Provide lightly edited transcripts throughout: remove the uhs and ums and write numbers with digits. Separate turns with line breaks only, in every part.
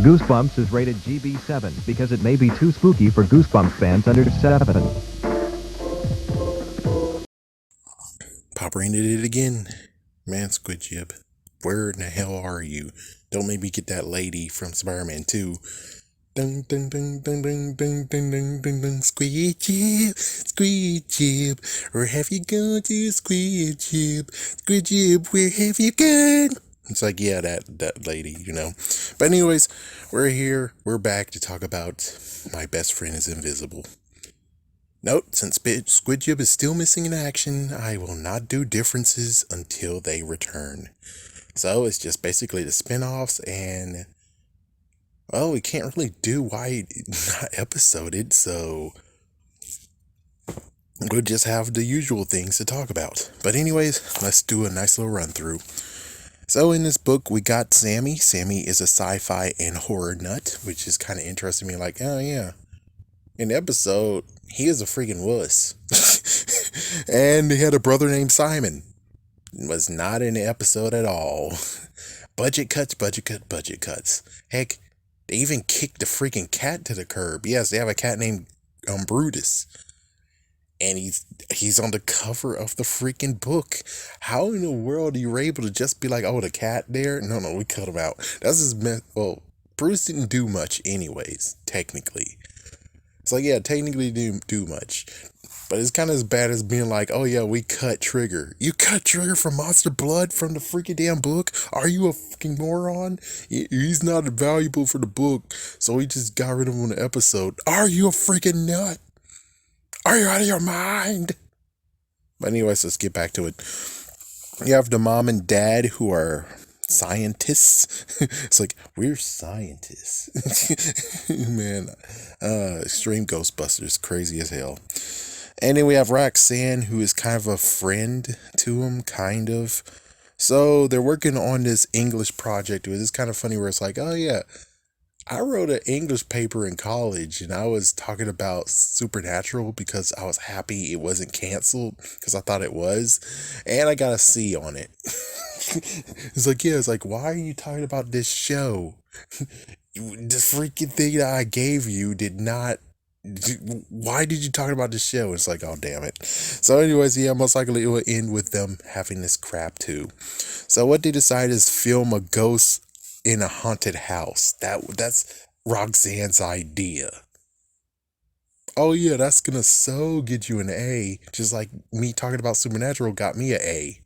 Goosebumps is rated GB7 because it may be too spooky for Goosebumps fans under 7.
PopArena did it again. Man, Squidjib, where in the hell are you? Don't make me get that lady from Spider-Man 2. Dun dun dun dun dun dun dun dun dun dun. Squidjib, Squidjib, where have you gone to, Squidjib? Squidjib, where have you gone? It's like, yeah, that lady, you know. But anyways, we're here. We're back to talk about My Best Friend is Invisible. Note, since Squidjib is still missing in action, I will not do differences until they return. So it's just basically the spin-offs, and well, we can't really do why not episoded, so we'll just have the usual things to talk about. But anyways, let's do a nice little run through. So in this book, we got Sammy. Sammy is a sci-fi and horror nut, which is kind of interesting me. Like, oh yeah, in the episode, he is a freaking wuss. And he had a brother named Simon. Was not in the episode at all. Budget cuts. Heck, they even kicked the freaking cat to the curb. Yes, they have a cat named Brutus. And he's on the cover of the freaking book. How in the world are you able to just be like, oh, the cat there? No, we cut him out. That's his well, Bruce didn't do much anyways, technically. It's like, yeah, technically didn't do much. But it's kind of as bad as being like, oh yeah, we cut Trigger. You cut Trigger from Monster Blood from the freaking damn book? Are you a fucking moron? He's not valuable for the book, so we just got rid of him in the episode. Are you a freaking nut? Are you out of your mind? But anyways, let's get back to it. You have the mom and dad who are scientists. It's like, we're scientists. Man, extreme Ghostbusters, crazy as hell. And then we have Roxanne, who is kind of a friend to him, kind of. So they're working on this English project. It was kind of funny where it's like, oh yeah, I wrote an English paper in college and I was talking about Supernatural because I was happy it wasn't canceled because I thought it was. And I got a C on it. It's like, yeah, it's like, why are you talking about this show? The freaking thing that I gave you did not. Why did you talk about this show? It's like, oh, damn it. So anyways, yeah, most likely it will end with them having this crap too. So what they decide is film a ghost in a haunted house. That's Roxanne's idea. Oh yeah, that's gonna so get you an A. Just like me talking about Supernatural got me an A.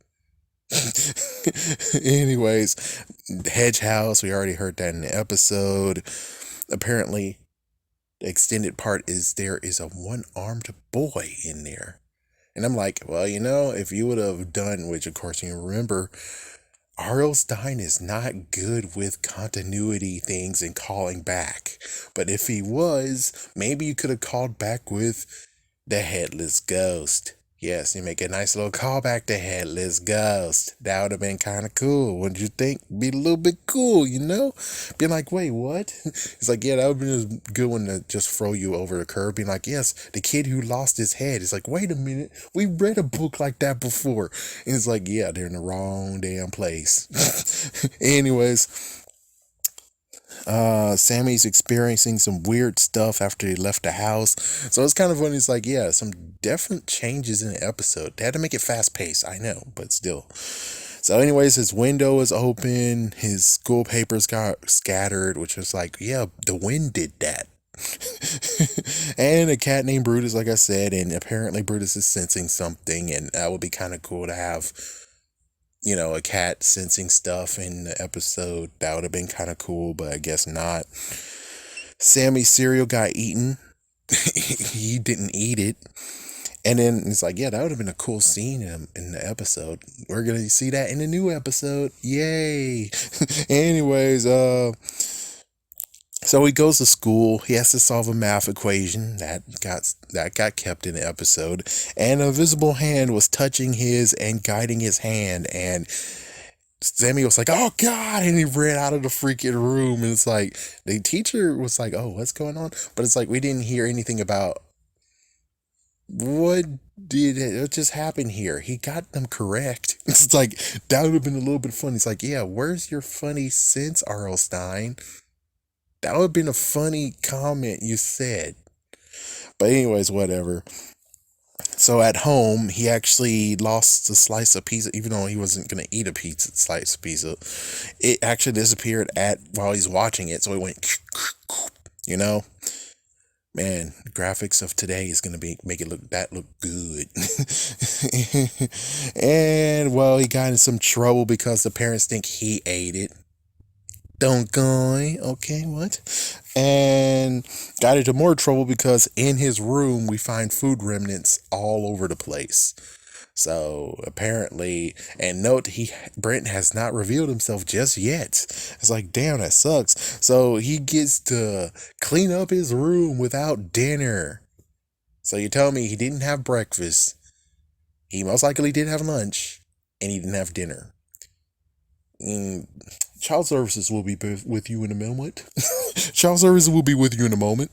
Anyways, Hedge House, we already heard that in the episode. Apparently, the extended part is there is a one-armed boy in there. And I'm like, well, you know, if you would have done, which of course you remember, R.L. Stine is not good with continuity things and calling back. But if he was, maybe you could have called back with the Headless Ghost. Yes, you make a nice little callback to Headless Ghost. That would have been kind of cool. Wouldn't you think? Be a little bit cool, you know? Being like, wait, what? It's like, yeah, that would have been a good one to just throw you over the curb. Being like, yes, the kid who lost his head. It's like, wait a minute. We read a book like that before. And it's like, yeah, they're in the wrong damn place. Anyways, Sammy's experiencing some weird stuff after he left the house. So it's kind of funny. It's like, yeah, some definite changes in the episode. They had to make it fast paced, I know, but still. So anyways, his window is open. His school papers got scattered, which was like, yeah, the wind did that. And a cat named Brutus, like I said, and apparently Brutus is sensing something, and that would be kind of cool to have, you know, a cat sensing stuff in the episode. That would have been kind of cool, but I guess not. Sammy's cereal got eaten. He didn't eat it. And then it's like, yeah, that would have been a cool scene in the episode. We're going to see that in the new episode. Yay. Anyways, so he goes to school. He has to solve a math equation that got kept in the episode. And a visible hand was touching his and guiding his hand. And Sammy was like, oh God. And he ran out of the freaking room. And it's like, the teacher was like, oh, what's going on? But it's like, we didn't hear anything about what just happened here. He got them correct. It's like, that would have been a little bit funny. It's like, yeah, where's your funny sense, R.L. Stine? That would have been a funny comment you said. But anyways, whatever. So at home, he actually lost a slice of pizza, even though he wasn't gonna eat a pizza slice of pizza. It actually disappeared at while he's watching it, so it went, you know. Man, the graphics of today is gonna be make it look good. And well, he got in some trouble because the parents think he ate it. Don't go. Okay, what? And got into more trouble because in his room we find food remnants all over the place. So apparently, and note Brent has not revealed himself just yet. It's like, damn, that sucks. So he gets to clean up his room without dinner. So you tell me he didn't have breakfast. He most likely did have lunch, and he didn't have dinner. Child services will be with you in a moment. Child services will be with you in a moment.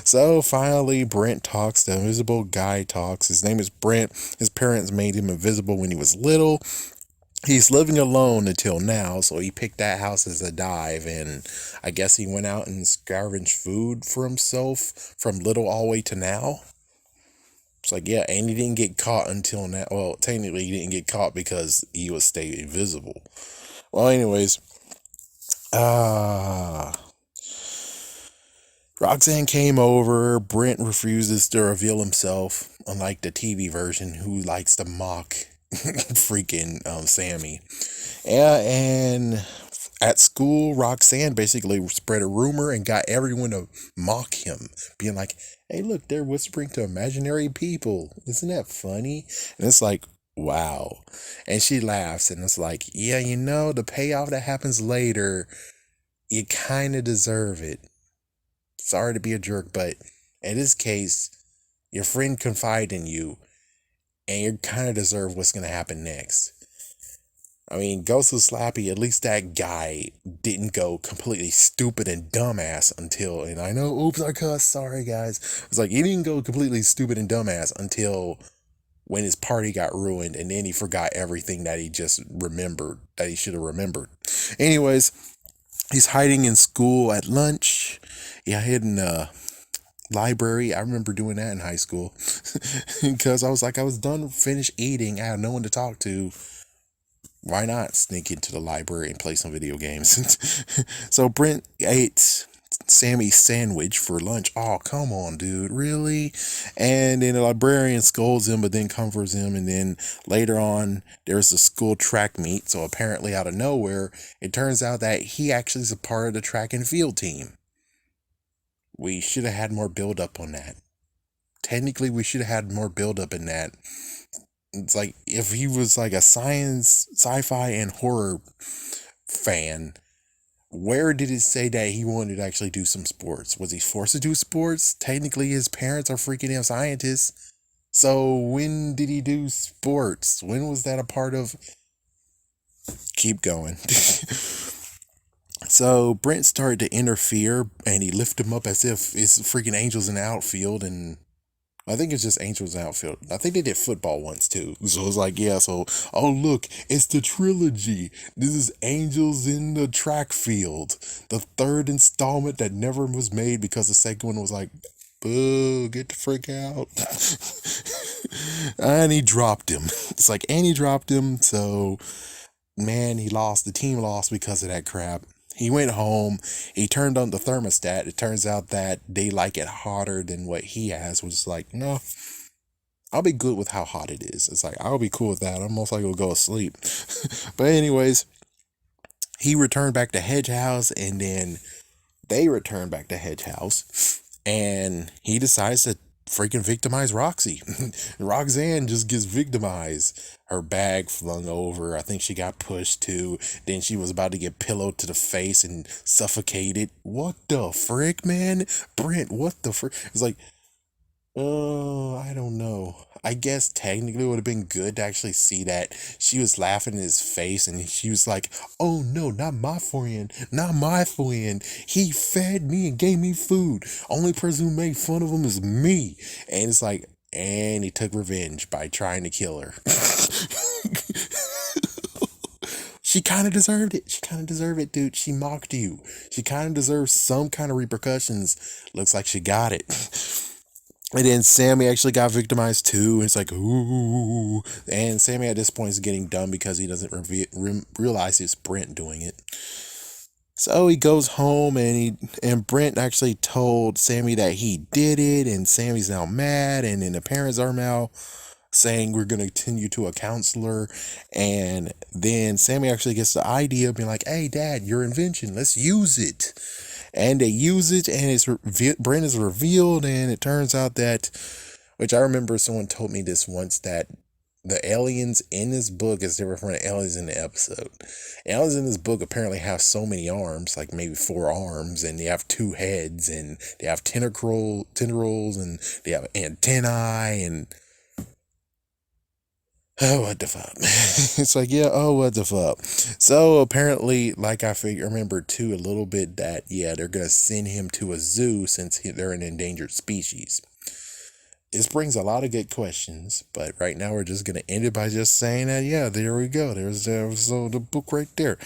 So finally, Brent talks. The invisible guy talks. His name is Brent. His parents made him invisible when he was little. He's living alone until now, so he picked that house as a dive, and I guess he went out and scavenged food for himself from little all the way to now. It's like, yeah, and he didn't get caught until now. Well, technically, he didn't get caught because he was stayed invisible. Well, anyways, Roxanne came over. Brent refuses to reveal himself, unlike the TV version, who likes to mock freaking Sammy. Yeah, and at school, Roxanne basically spread a rumor and got everyone to mock him, being like, hey, look, they're whispering to imaginary people. Isn't that funny? And it's like, wow. And she laughs, and it's like, yeah, the payoff that happens later, you kind of deserve it. Sorry to be a jerk, but in this case, your friend confided in you, and you kind of deserve what's going to happen next. I mean, Ghost of Slappy, at least that guy didn't go completely stupid and dumbass until, and I know, oops, I cussed, sorry guys. It's like, he didn't go completely stupid and dumbass until when his party got ruined, and then he forgot everything that he just remembered, that he should have remembered. Anyways, he's hiding in school at lunch. Yeah, hid in the library. I remember doing that in high school because I was done, finished eating. I had no one to talk to. Why not sneak into the library and play some video games? So Brent ate Sammy's sandwich for lunch. Oh, come on, dude. Really? And then the librarian scolds him, but then comforts him. And then later on, there's a school track meet. So apparently out of nowhere, it turns out that he actually is a part of the track and field team. We should have had more build up on that. Technically, we should have had more build up in that. It's like, if he was like a science, sci-fi, and horror fan, where did it say that he wanted to actually do some sports? Was he forced to do sports? Technically, his parents are freaking damn scientists. So when did he do sports? When was that a part of? Keep going. So Brent started to interfere, and he lifted him up as if it's freaking angels in the outfield, and I think it's just Angels Outfield. I think they did football once too. So it's like, yeah, so, oh, look, it's the trilogy. This is Angels in the Track Field. The third installment that never was made because the second one was like, boo, get the frick out. And he dropped him. It's like, and he dropped him. So, man, he lost. The team lost because of that crap. He went home. He turned on the thermostat. It turns out that they like it hotter than what he has, which is like, no, I'll be good with how hot it is. It's like, I'll be cool with that. I'm most likely going to go to sleep. But anyways, he returned back to Hedge House, and then they returned back to Hedge House, and he decides to freaking victimize Roxy. Roxanne just gets victimized. Her bag flung over. I think she got pushed too. Then she was about to get pillowed to the face and suffocated. What the frick, man? Brent, what the frick? It's like, oh, I don't know. I guess technically it would have been good to actually see that she was laughing in his face, and she was like, oh no, not my friend, not my friend. He fed me and gave me food. Only person who made fun of him is me. And it's like, and he took revenge by trying to kill her. she kind of deserved it. She kind of deserved it, dude. She mocked you. She kind of deserves some kind of repercussions. Looks like she got it. And then Sammy actually got victimized too. It's like, ooh. And Sammy at this point is getting dumb because he doesn't realize it's Brent doing it. So he goes home and Brent actually told Sammy that he did it, and Sammy's now mad, and then the parents are now saying we're going to send you to a counselor. And then Sammy actually gets the idea of being like, hey, Dad, your invention, let's use it. And they use it, and Brent is revealed, and it turns out that, which I remember someone told me this once, that the aliens in this book is different from the aliens in the episode. Aliens in this book apparently have so many arms, like maybe 4 arms, and they have 2 heads, and they have tendrils, and they have antennae, and oh, what the fuck? It's like, yeah, oh, what the fuck? So apparently, like I remember too a little bit that, yeah, they're going to send him to a zoo since they're an endangered species. This brings a lot of good questions, but right now we're just going to end it by just saying that, yeah, there we go. There's the book right there.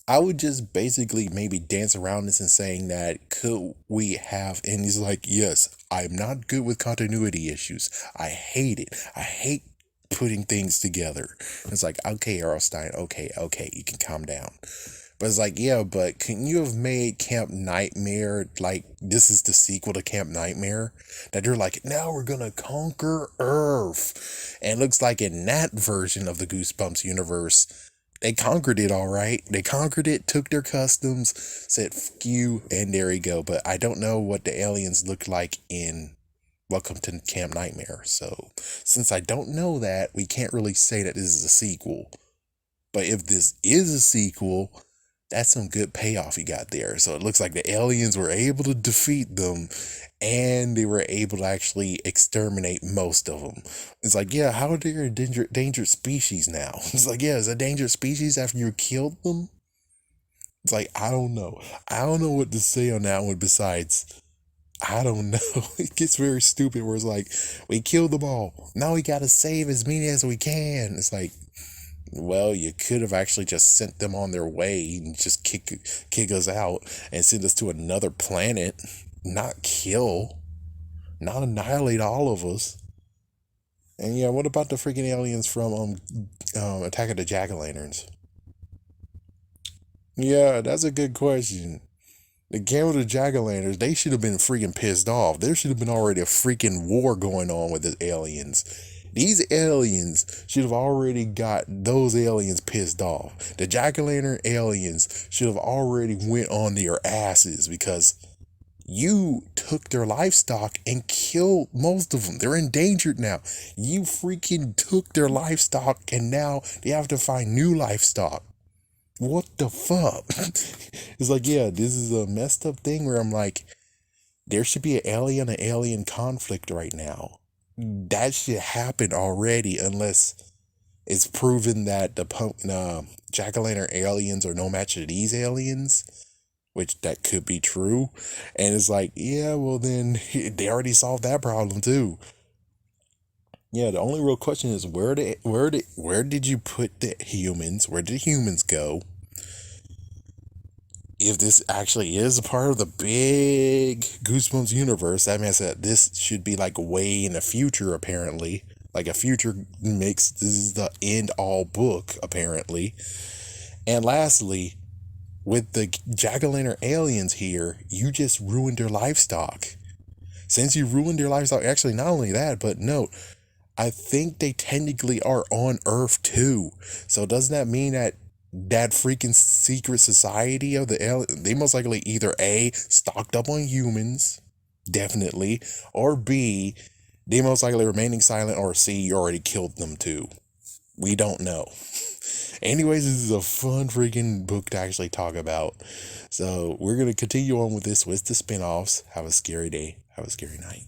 I would just basically maybe dance around this and saying that, could we have, and he's like, yes, I'm not good with continuity issues. I hate it. I hate putting things together. It's like, okay, Erlstein, okay, you can calm down. But it's like, yeah, but couldn't you have made Camp Nightmare, like, this is the sequel to Camp Nightmare? That they're like, now we're gonna conquer Earth. And it looks like in that version of the Goosebumps universe, they conquered it all right. They conquered it, took their customs, said, fuck you, and there you go. But I don't know what the aliens look like in Welcome to Camp Nightmare. So, since I don't know that, we can't really say that this is a sequel. But if this is a sequel, that's some good payoff you got there. So it looks like the aliens were able to defeat them, and they were able to actually exterminate most of them. It's like, yeah, how are they a endangered species now? It's like, yeah, is a dangerous species after you killed them? It's like, I don't know. I don't know what to say on that one besides, I don't know. It gets very stupid where it's like, we killed them all. Now we gotta save as many as we can. It's like, well, you could have actually just sent them on their way and just kick us out and send us to another planet, not annihilate all of us. And yeah, what about the freaking aliens from Attack of the Jack-o'-lanterns? Yeah, that's a good question. The Game of the Jack-o'-lanterns, they should have been freaking pissed off. There should have been already a freaking war going on with the aliens. These aliens should have already got those aliens pissed off. The Jack-o'-lantern aliens should have already went on their asses because you took their livestock and killed most of them. They're endangered now. You freaking took their livestock and now they have to find new livestock. What the fuck? It's like, yeah, this is a messed up thing where I'm like, there should be an alien conflict right now. That should happen already unless it's proven that the jack-o'-lantern aliens are no match to these aliens, which that could be true. And it's like, yeah, well then they already solved that problem too. Yeah, the only real question is where did you put the humans? Where did humans go? If this actually is a part of the big Goosebumps universe, that means that this should be like way in the future, apparently. Like a future mix. This is the end all book, apparently. And lastly, with the jack-o'-lantern aliens here, you just ruined their livestock. Since you ruined their livestock, actually not only that, but no, I think they technically are on Earth too. So doesn't that mean that freaking secret society of the aliens, they most likely either A, stocked up on humans, definitely, or B, they most likely remaining silent, or C, you already killed them too. We don't know. Anyways, this is a fun freaking book to actually talk about. So we're going to continue on with this with the spinoffs. Have a scary day. Have a scary night.